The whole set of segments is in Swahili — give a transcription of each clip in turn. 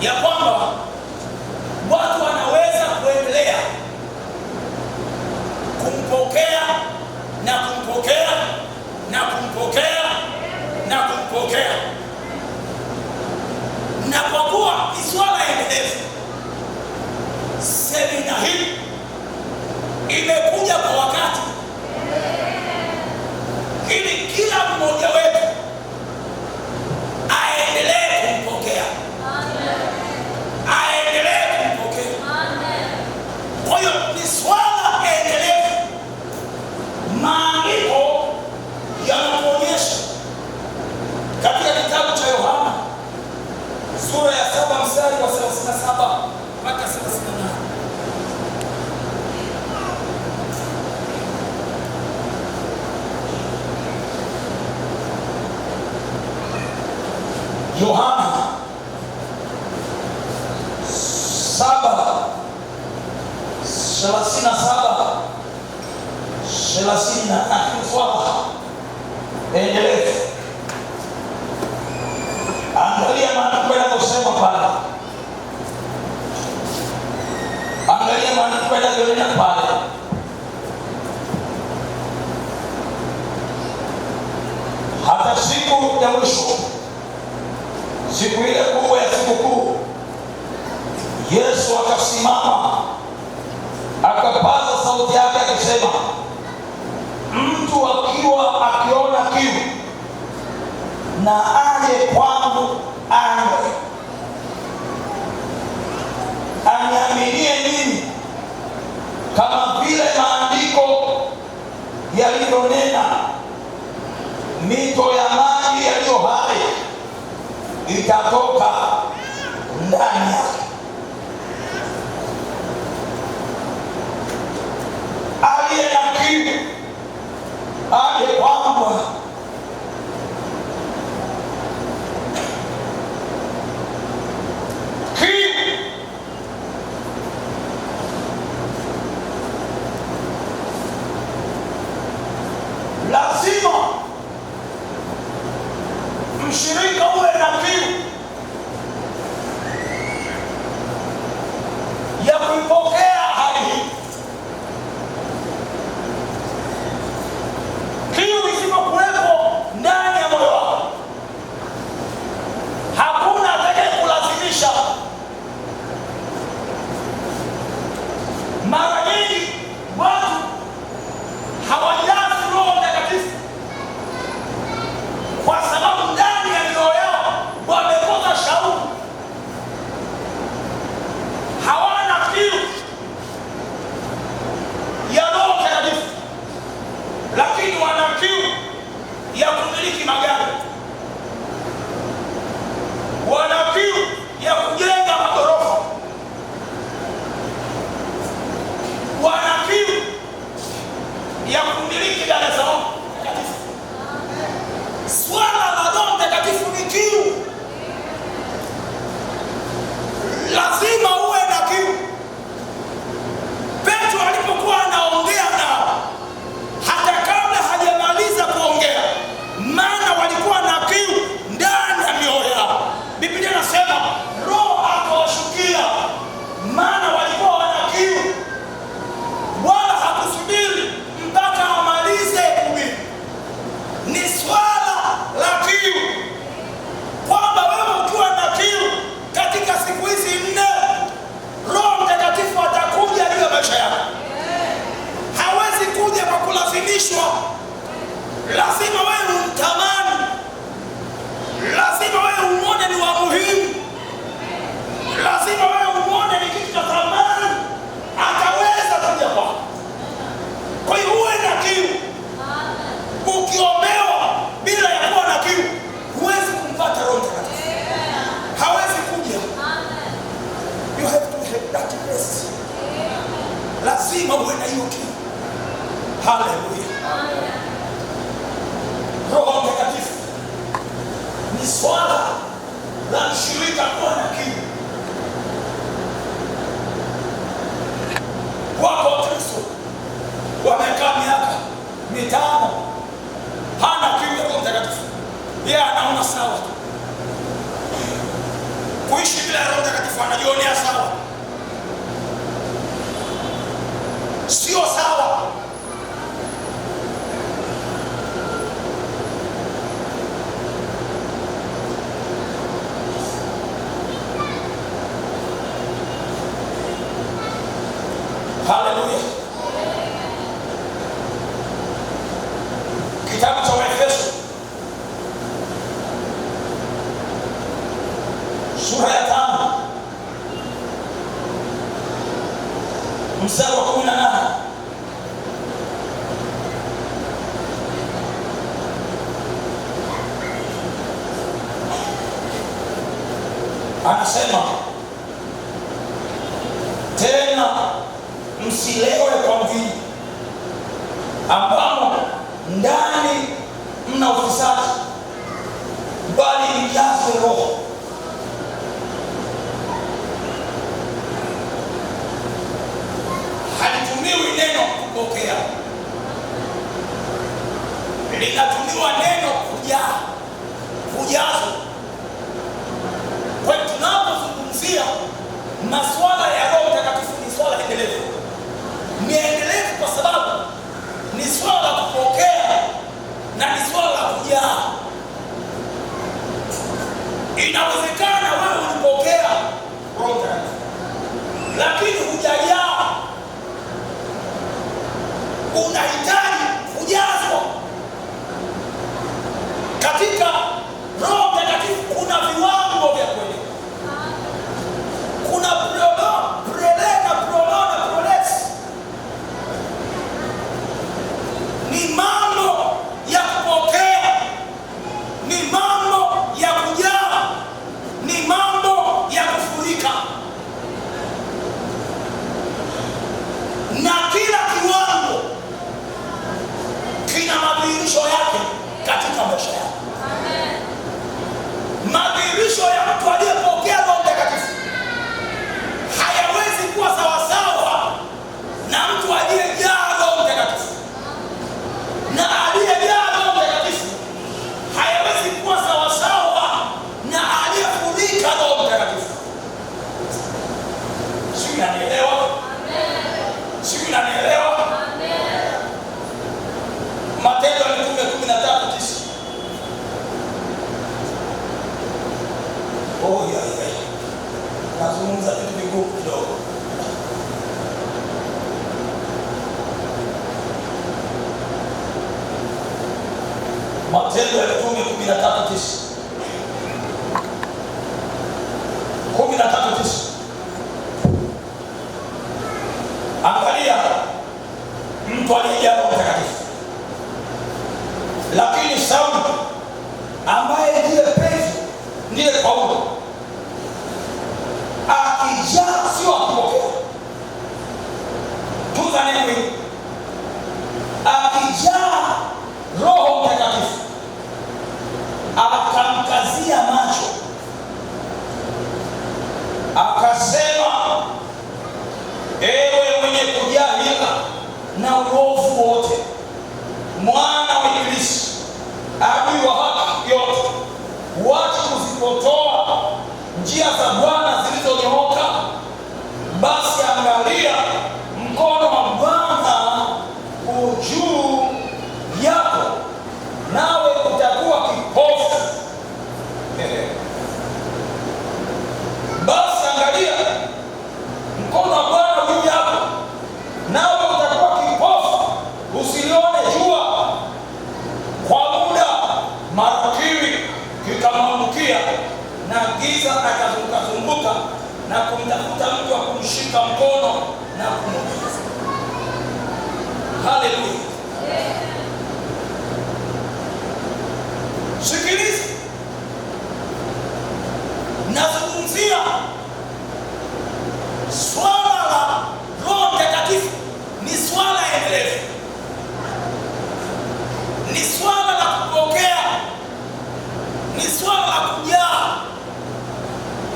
ya kwamba watu wanaweza kuendelea kumpokea na kumpokea na kumpokea na kumpokea, na kwa kuwa ni swala endelevu, semina hii imekuja kwa wakati ili kila mmoja wetu aendelee kumpokea, aendelee kumpokea. Kwa hiyo ni swala endelevu. Maandiko yanatuonyesha katika kitabu cha Yohana sura ya 7 mstari wa 37 mpaka 38. Yohana 7:37 38. Endelevu. Angalia maandiko yanavyosema pale. Angalia maandiko yanavyonena pale. Hata siku ya mwisho, siku ile kubwa ya sikukuu, Yesu akasimama akapaza sauti yake akisema, mtu akiwa akiona kiu na aje kwangu anywe. Aniaminie mimi, kama vile maandiko yalivyonena, mito ya maji yaliyo hai itatoka ndani yake. Aliye na kiu aje kwangu. Lazima mshirika uwe na kiu ya kuipokea hali hii. Kiu isipokuwepo ndani ya moyo wako, hakuna atakaye kulazimisha. Mara nyingi watu hawajazi Roho Mtakatifu kwa sababu ndani ya mioyo yao wamekosa shauku, hawana kiu ya Roho Mtakatifu, lakini wana kiu ya kumiliki magari, wana kiu ya kujenga magorofa, wana kiu ya kumiliki Dar es Salaam takatifu. Swala la Roho Mtakatifu ni kiu. Lazima uwe na kiu. Petro alipokuwa anaongea nao, hata kabla hajamaliza kuongea, maana walikuwa na kiu ndani ya mioyo yao. Biblia inasema Roho akawashukia, maana walikuwa wana kiu, wala hakusubiri mpaka amalize kuhubiri. Ni swala la kiu, kwamba wewe ukiwa na kiu katika siku hizi 4, Roho Mtakatifu atakuja juu ya maisha yako. Hawezi kuja kwa kulazimishwa. Lazima wewe umtamani, lazima wewe umwone ni wa muhimu, lazima wewe umwone ni kitu cha thamani, ataweza kuja kwako. Kwa hiyo uwe na kiu. Ukiombewa bila ya kuwa na kiu, huwezi kumpata Roho Mtakatifu, hawezi kuja. You have to have that rest. Lazima uwe na hiyo kiu. Haleluya. Roho Mtakatifu ni swala la mshirika kuwa na kiu. Wako Wakristo wamekaa miaka 5 hana kiu ya Roho Mtakatifu, yeye anaona sawa tu. kuishi bila Roho Mtakatifu anajionea sawa. Sio sawa. Haleluya. Kitabu cha Waefeso sura ya 5 mstari wa 18 anasema, tena msilewe kwa mvinyo ambamo ndani mna ufisadi, bali mjazwe Roho. Halitumiwi neno kupokea, linatumiwa neno kujaa, kujazwa. Kwa hiyo tunapozungumzia masuala ya Roho Mtakatifu ni swala endelevu. Ni endelevu kwa sababu ni swala la kupokea na ni swala la kujaa. Inawezekana wewe ulipokea Roho Mtakatifu lakini hujajaa, unahitaji kujazwa. Katika Roho Mtakatifu kuna viwango vya kweli. Kuna ni mambo ya kupokea, ni mambo ya kujaa, ni mambo ya kufurika, na kila kiwango kina madhihirisho yake katika maisha yako. Madhihirisho ya mtu aliyepokea Roho Mtakatifu hayawezi kuwa sawasawa na mtu aliyejaa Roho Mtakatifu, na aliyejaa Roho Mtakatifu hayawezi kuwa sawasawa na aliyefurika Roho Mtakatifu. Sio, unanielewa? Sio, unanielewa? Matendo ya Mitume 13:9. Oh ya. Nazungumza vitu vigumu kidogo. Matendo ya Mitume 13:9. 13:9. Angalia mtu aliyejaa Roho Mtakatifu, lakini Sauli ambaye ndiye Petro, ndiye Paulo, akijaa, sio akipokea, tuza neno hili, akijaa Roho Mtakatifu akamkazia macho, akasema, ewe mwenye kujaa hila na uovu wote, mwana wa Ibilisi, adui wa haki yote, wacha kuzipotoa njia za Bwana zilizonyooka. Basi angalia, mkono wa Bwana juu yako, nawe utakuwa kipofu. Basi angalia, mkono wa Bwana juu yako, nawe utakuwa kipofu, usilione jua kwa muda. Mara kiwi kikamwangukia, na giza akazunguka na kumtafuta mtu wa kumshika mkono na kumwongoza. Haleluya. Sikiliza, nazungumzia swala la Roho Mtakatifu. Ni swala endelevu, ni swala la kupokea, ni swala la kujaa,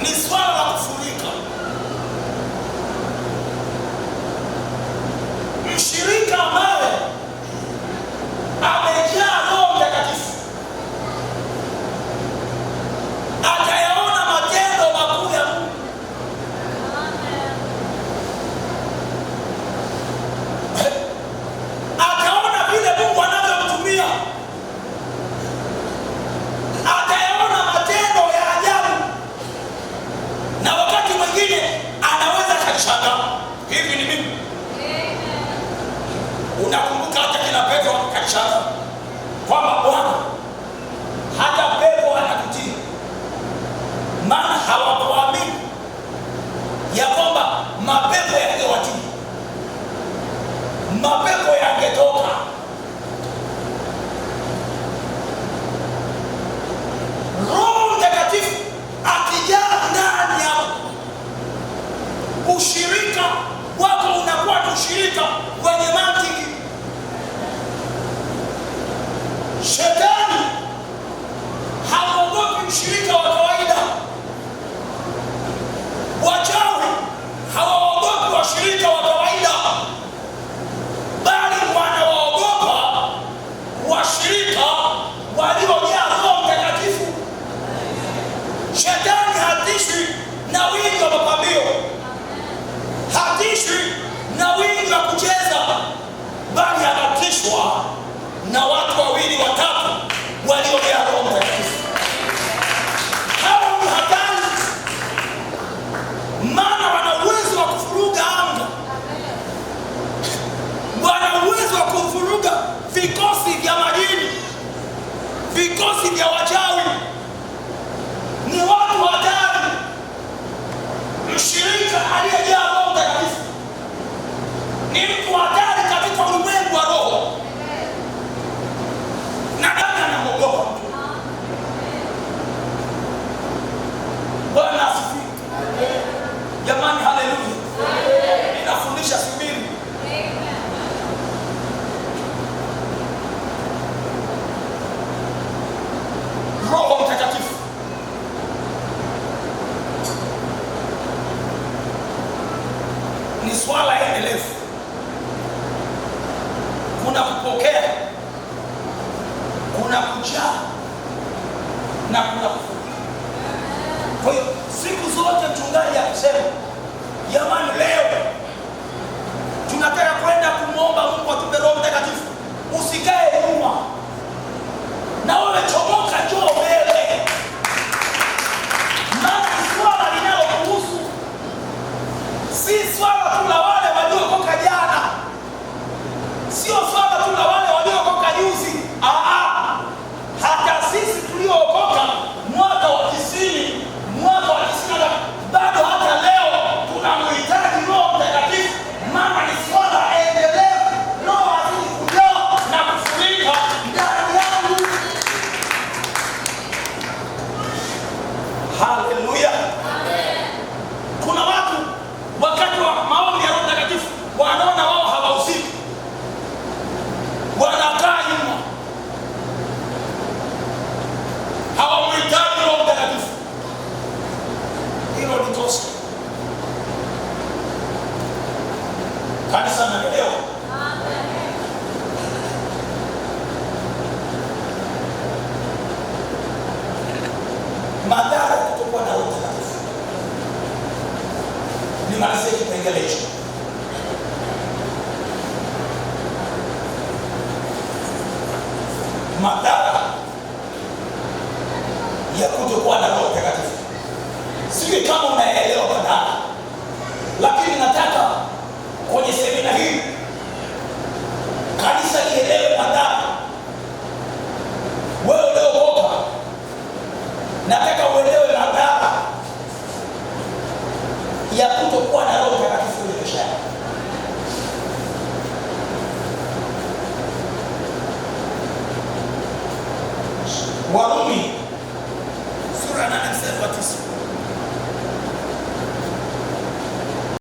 ni swala la kufurika. Mshirika ambaye amejaa Roho Mtakatifu atayaona matendo makuu ya shaka kwamba Bwana hata pepo wanatutii, maana hawakuamini ya kwamba mapepo yangewatii, mapepo yangetoka. Roho Mtakatifu akijaa ndani yako, ushirika wako unakuwa ni ushirika wenye mantiki. Shetani haogopi ushirika wa kawaida, wachawi hawaogopi washirika wa kawaida, bali wanawaogopa washirika waliojaa Roho Mtakatifu. Shetani hatishwi na wingi wa mapambio, hatishwi na wingi wa kucheza, bali anatishwa na watu wawili watatu waliojaa Roho Mtakatifu. Hao ni hatari, maana wana uwezo wa kufuruga anga, wana uwezo wa kufuruga vikosi vya majini, vikosi vya wachawi. Ni watu hatari. Mshirika aliyejaa Roho Mtakatifu ni mtu hatari katika ulimwengu wa roho, na nani anamogopa mtu? Bwana asifiwe jamani, haleluya. Ninafundisha subiri. Roho Mtakatifu ni swala endelevu. Kuna kupokea, kuna kujaa na kuna kufuruga. Kwa hiyo siku zote mchungaji akisema, jamani, leo tunataka kwenda kumwomba Mungu atupe Roho Mtakatifu, usikae nyuma, na wewe chomoka, njoo mbele, maana swala linalokuhusu si swala tu la wale waliokoka jana, sio swala tu la wale waliokoka juzi. Hata sisi tuliookoka mwaka wa 90, mwaka wa 90, bado hata leo tunamhitaji Roho Mtakatifu, maana ni swala endelevu. Roho azidi kujaa na kufurika ndani yangu. Haleluya. Kuna watu wakati wa maombi ya Roho Mtakatifu wanaona wao hawahusiki, wanakaa nyuma, hawamhitaji Roho Mtakatifu. Hilo ni kosa. Kanisa naelewa. Madhara ya kutokuwa na Roho Mtakatifu. Nimalizie kipengele hicho. Madhara ya kutokuwa na Roho Mtakatifu. Sijui kama unaelewa madhara, lakini nataka kwenye semina hii kanisa lielewe madhara. Wewe uliokoka, nataka uelewe madhara ya kutokuwa na Roho Mtakatifu kwenye maisha yako. Warumi sura 8 mstari wa 9.